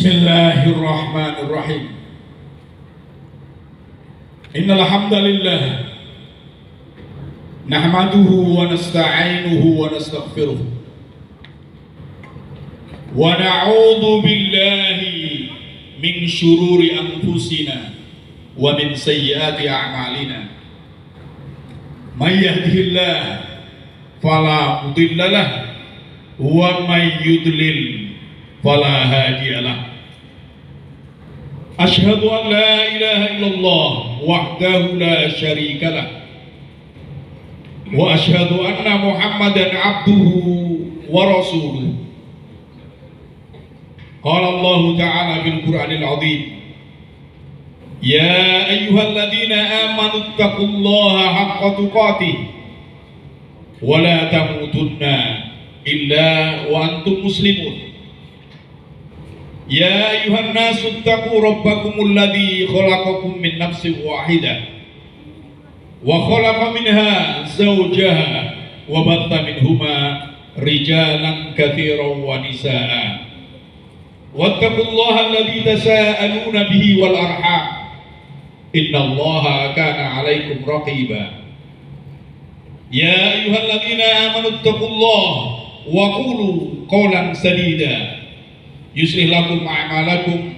Bismillahirrahmanirrahim. Innal hamdalillah nahmaduhu wa nasta'inuhu wa nastaghfiruh wa na'udzu billahi min syururi anfusina wa min sayyiati a'malina. May yahdihillah fala mudilla lahu wa may yudlil fala hadiyalah. Asyhadu an la ilaha illallah wahdahu la syarika lah wa asyhadu anna Muhammadan abduhu wa rasuluh. Qala Allah ta'ala fil Qur'anil 'azim, ya ayyuhalladzina amanu taqullaha haqqa tuqatih wa la tamutunna illa wa antum muslimun. Ya ayuhan nasu taqu rabbakumul ladzi khalaqakum min nafsin wahidah wa khalaqa minha zawjaha wa batha minhuma rijalan katsiran wa nisaa. Wattaqullaha alladzi tasaaluna bihi wal arham innallaha kana 'alaikum raqiba. Ya ayyuhalladzina amanu taqullaha wa qulu qawlan sadida yuslih lakum a'malakum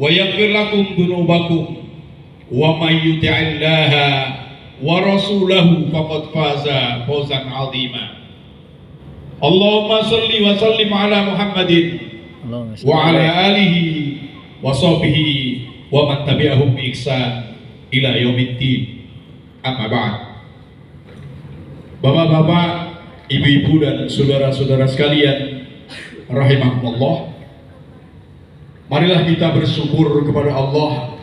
wa yaghfir lakum dhunubakum wa may yuti'illaha wa rasulahu faqad faza fawzan 'azima. Allahumma shalli wa sallim ala Muhammadin wa ala alihi wa sahbihi wa man tabi'ahum bi ihsan ila yaumiddin. Amma ba'd. Bapak-bapak, ibu-ibu dan saudara-saudara sekalian rahimakumullah, marilah kita bersyukur kepada Allah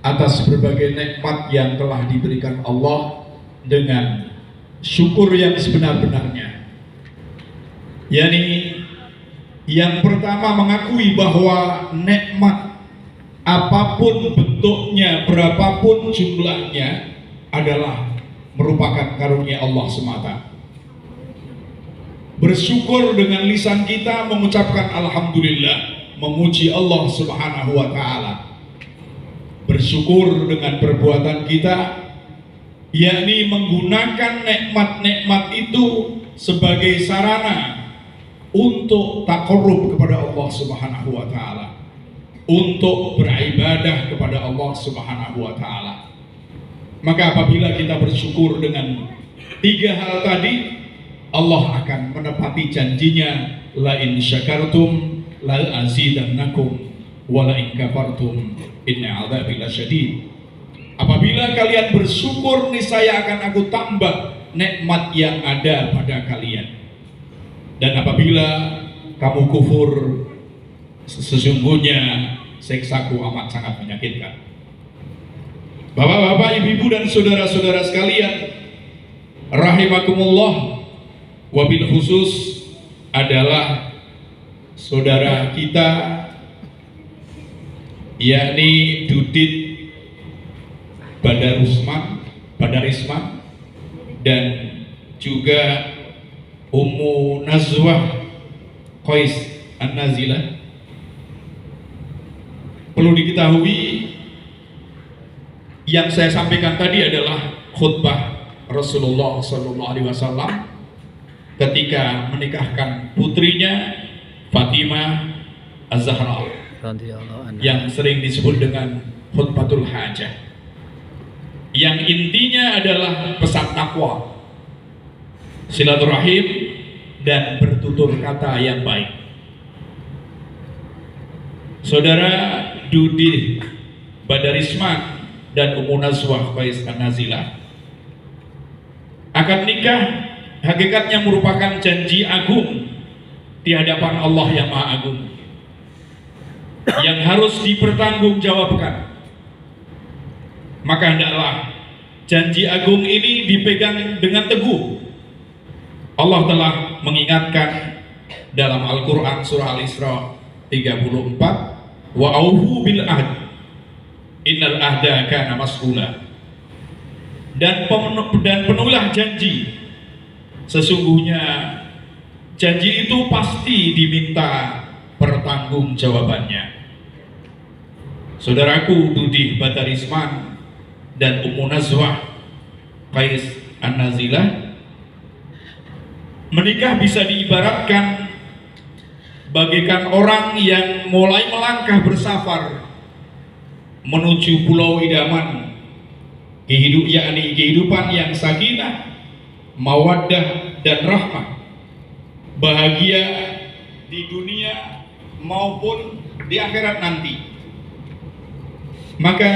atas berbagai nikmat yang telah diberikan Allah dengan syukur yang sebenar-benarnya. Yani yang pertama, mengakui bahwa nikmat apapun bentuknya, berapapun jumlahnya adalah merupakan karunia Allah semata. Bersyukur dengan lisan kita mengucapkan alhamdulillah, memuji Allah Subhanahu wa ta'ala. Bersyukur dengan perbuatan kita, yakni menggunakan nikmat-nikmat itu sebagai sarana untuk taqarrub kepada Allah Subhanahu wa ta'ala, untuk beribadah kepada Allah Subhanahu wa ta'ala. Maka apabila kita bersyukur dengan tiga hal tadi, Allah akan menepati janjinya, la in syakartum la azidannakum wa la in kafartum inna 'adzabi lasyadid. Apabila kalian bersyukur, niscaya akan aku tambah nikmat yang ada pada kalian. Dan apabila kamu kufur, sesungguhnya siksaku amat sangat menyakitkan. Bapak-bapak, ibu-ibu dan saudara-saudara sekalian rahimakumullah, wabil khusus adalah saudara kita, yakni Dudit Badarisman dan juga Ummu Nazwah Qais An-Nazilah. Perlu diketahui, yang saya sampaikan tadi adalah khutbah Rasulullah SAW ketika menikahkan putrinya Fatimah Az-Zahra, yang sering disebut dengan khutbatul hajah, yang intinya adalah pesan takwa, silaturahim, dan bertutur kata yang baik. Saudara Dudit Badarisman dan Ummu Nazwah Qais An-Nazilah akad nikah hakikatnya merupakan janji agung di hadapan Allah yang Maha Agung yang harus dipertanggungjawabkan. Maka hendaklah janji agung ini dipegang dengan teguh. Allah telah mengingatkan dalam Al-Quran surah Al-Isra 34, wa aufu bil ahd innal ahda kana mas'ula. Dan penuhlah janji, sesungguhnya janji itu pasti diminta pertanggungjawabannya. Saudaraku Dudi Badarisman dan Ummu Nazwah Qais An-Nazilah, menikah bisa diibaratkan bagaikan orang yang mulai melangkah bersafar menuju pulau idaman, yakni kehidupan yang sakinah, mawaddah dan rahmah, bahagia di dunia maupun di akhirat nanti. Maka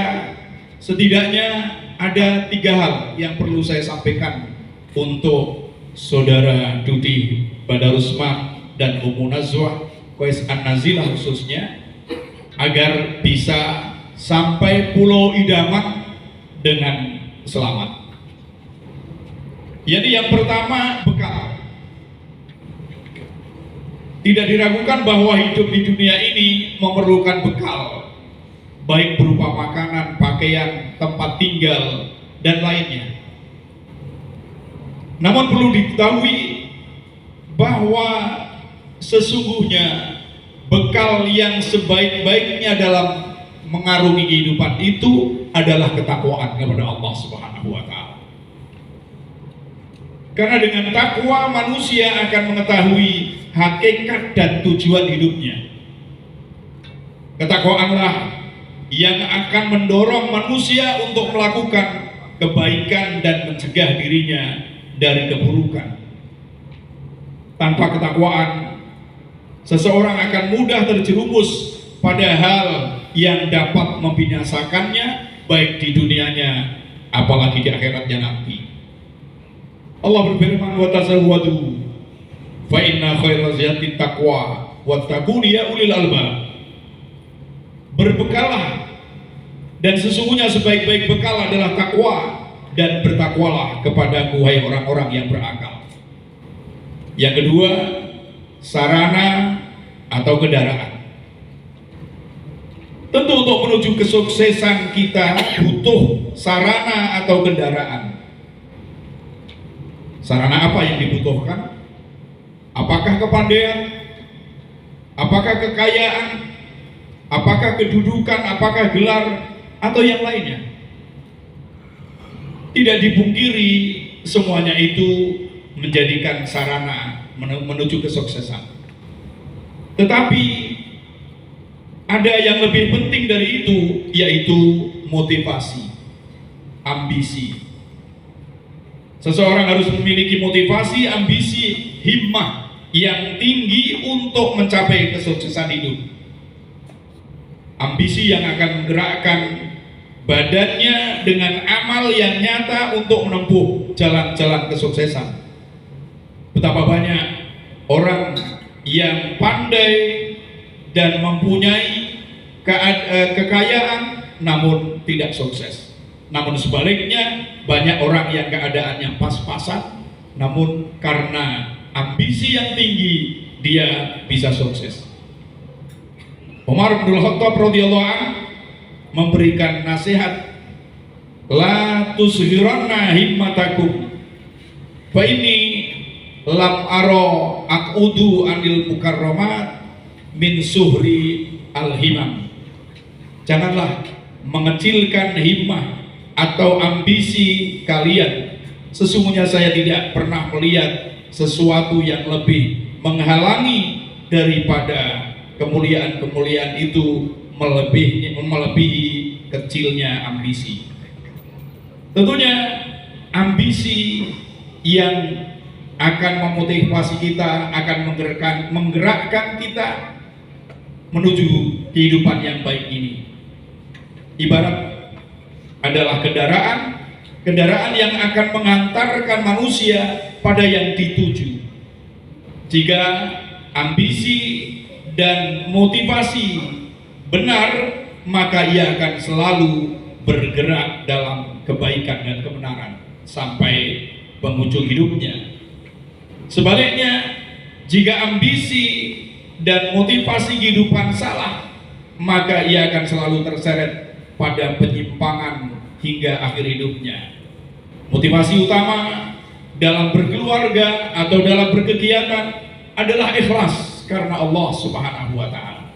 setidaknya ada 3 hal yang perlu saya sampaikan untuk saudara Dudi Badarusman dan Ummu Nazwah Qais An-Nazilah khususnya, agar bisa sampai pulau idaman dengan selamat. Jadi yang pertama, bekal. Tidak diragukan bahwa hidup di dunia ini memerlukan bekal, baik berupa makanan, pakaian, tempat tinggal, dan lainnya. Namun perlu diketahui bahwa sesungguhnya bekal yang sebaik-baiknya dalam mengarungi kehidupan itu adalah ketakwaan kepada Allah Subhanahu wa Ta'ala. Karena dengan takwa manusia akan mengetahui hakikat dan tujuan hidupnya. Ketakwaanlah yang akan mendorong manusia untuk melakukan kebaikan dan mencegah dirinya dari keburukan. Tanpa ketakwaan, seseorang akan mudah terjerumus pada hal yang dapat membinasakannya, baik di dunianya apalagi di akhiratnya nanti. Allah berfirman, wa tazawwadu fa inna khairaz zati taqwa wattaquni ya ulil albab. Berbekalah, dan sesungguhnya sebaik-baik bekal adalah takwa, dan bertakwalah kepadaku hai orang-orang yang berakal. Yang kedua, sarana atau kendaraan. Tentu untuk menuju kesuksesan kita butuh sarana atau kendaraan. Sarana apa yang dibutuhkan? Apakah kepandaian? Apakah kekayaan? Apakah kedudukan, apakah gelar, atau yang lainnya? Tidak dipungkiri semuanya itu menjadikan sarana menuju kesuksesan. Tetapi ada yang lebih penting dari itu, yaitu motivasi, ambisi. Seseorang harus memiliki motivasi, ambisi, himmah yang tinggi untuk mencapai kesuksesan hidup. Ambisi yang akan menggerakkan badannya dengan amal yang nyata untuk menempuh jalan-jalan kesuksesan. Betapa banyak orang yang pandai dan mempunyai kekayaan namun tidak sukses. Namun sebaliknya, banyak orang yang keadaannya pas-pasan namun karena ambisi yang tinggi dia bisa sukses. Umar bin Khattab radhiyallahu anhu memberikan nasihat, la tushiranna himmatakum fa inni lam aro aqudu anil mukarramat min suhri al-himam. Janganlah mengecilkan himmah atau ambisi kalian. Sesungguhnya saya tidak pernah melihat sesuatu yang lebih menghalangi daripada kemuliaan-kemuliaan itu melebihi kecilnya ambisi. Tentunya ambisi yang akan memotivasi kita, akan menggerakkan kita menuju kehidupan yang baik ini. Ibarat adalah kendaraan yang akan mengantarkan manusia pada yang dituju. Jika ambisi dan motivasi benar, maka ia akan selalu bergerak dalam kebaikan dan kebenaran sampai penghujung hidupnya. Sebaliknya, jika ambisi dan motivasi kehidupan salah, maka ia akan selalu terseret pada penyimpangan hingga akhir hidupnya. Motivasi utama dalam berkeluarga atau dalam berkegiatan adalah ikhlas karena Allah Subhanahu wa taala.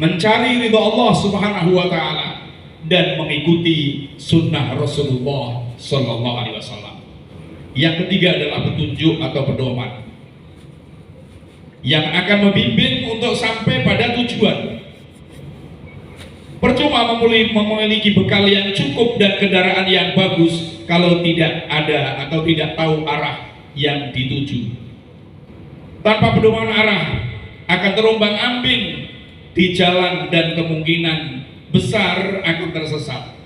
Mencari ridha Allah Subhanahu wa taala dan mengikuti sunnah Rasulullah sallallahu alaihi wasallam. Yang ketiga adalah petunjuk atau pedoman yang akan membimbing untuk sampai pada tujuan. Percuma memiliki bekal yang cukup dan kendaraan yang bagus kalau tidak ada atau tidak tahu arah yang dituju. Tanpa pedoman arah akan terombang-ambing di jalan dan kemungkinan besar akan tersesat.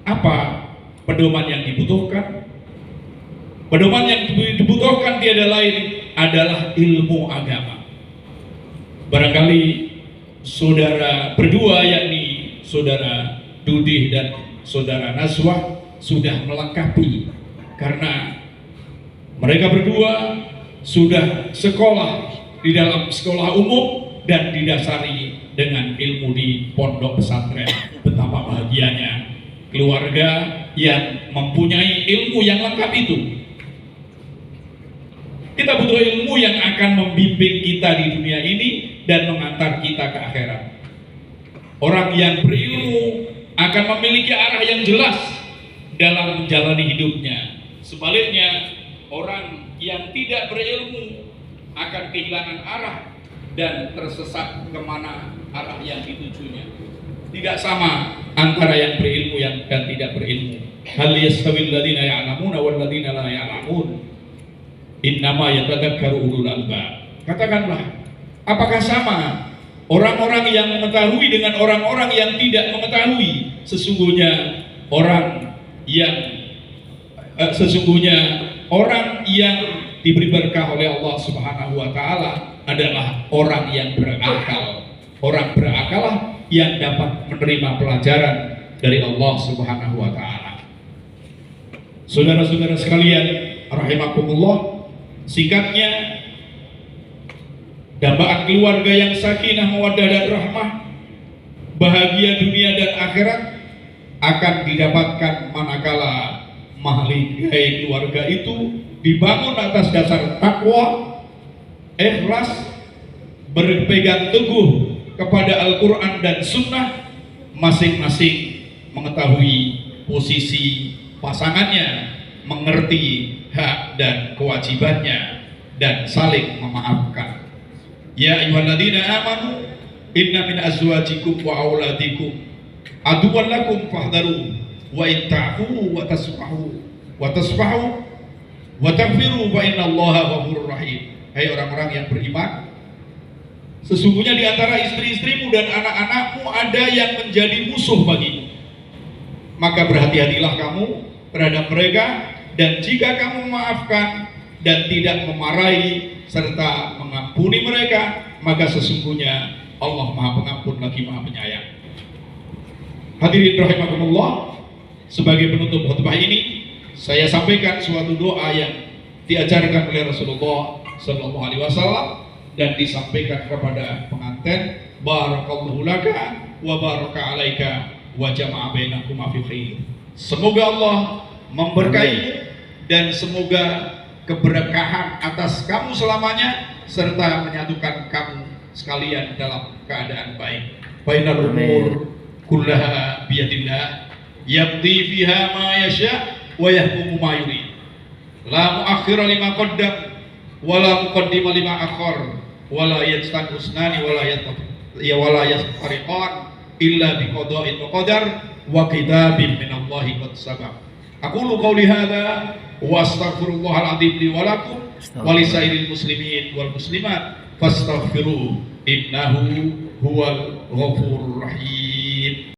Apa pedoman yang dibutuhkan? Pedoman yang dibutuhkan tiada lain adalah ilmu agama. Barangkali saudara berdua, yakni saudara Dudih dan saudara Naswah, sudah melengkapi karena mereka berdua sudah sekolah di dalam sekolah umum dan didasari dengan ilmu di pondok pesantren. Betapa bahagianya keluarga yang mempunyai ilmu yang lengkap itu. Kita butuh ilmu yang akan membimbing kita di dunia ini dan mengantar kita ke akhirat. Orang yang berilmu akan memiliki arah yang jelas dalam menjalani hidupnya. Sebaliknya, orang yang tidak berilmu akan kehilangan arah dan tersesat kemana arah yang ditujunya. Tidak sama antara yang berilmu dan tidak berilmu. Hal yastawil ladzina ya'lamuna wal ladzina la ya'lamun. Innama yatadzakkaru ulul albab. Katakanlah, apakah sama orang-orang yang mengetahui dengan orang-orang yang tidak mengetahui? Sesungguhnya orang yang diberi berkah oleh Allah Subhanahu wa taala adalah orang yang berakal. Orang berakal yang dapat menerima pelajaran dari Allah Subhanahu wa taala. Saudara-saudara sekalian, rahimakumullah, singkatnya, dambaan keluarga yang sakinah, mawaddah dan rahmah, bahagia dunia dan akhirat akan didapatkan manakala mahligai keluarga itu dibangun atas dasar takwa, ikhlas, berpegang teguh kepada Al-Quran dan Sunnah, masing-masing mengetahui posisi pasangannya, mengerti hak dan kewajibannya, dan saling memaafkan. Ya ayyuhalladzina amanu inna min azwajikum wa auladikum aduwwan lakum fahdharu wa in ta'fu wa tasfahu wa taghfiru wa innallaha ghafurur rahim. Hai orang-orang yang beriman, sesungguhnya di antara istri-istrimu dan anak-anakmu ada yang menjadi musuh bagimu. Maka berhati-hatilah kamu terhadap mereka, dan jika kamu memaafkan dan tidak memarahi serta mengampuni mereka, maka sesungguhnya Allah Maha Pengampun lagi Maha Penyayang. Hadirin rahimakumullah, sebagai penutup khutbah ini saya sampaikan suatu doa yang diajarkan oleh Rasulullah Sallallahu Alaihi Wasallam dan disampaikan kepada pengantin. Barakallahu laka wa baraka alaika wa jama'a bainakuma fi khair. Semoga Allah memberkahi dan semoga keberkahan atas kamu selamanya serta menyatukan kamu sekalian dalam keadaan baik. Bainal umur kullaha biyadillah yaqdi fiha ma yasha wa yahkumu ma yurid. La muakhkhira lima qaddam wa la muqaddima lima akhar wa la yastaqusnani wa la yastariqan illa biqada'in wa qadar wa kitabin minallahi qad sabaq. Aqulu qawli hadza wa astaghfirullahal adzim li wa lakum wa lisairil muslimin wal muslimat fastaghfiruhu innahu huwal ghafurur rahim.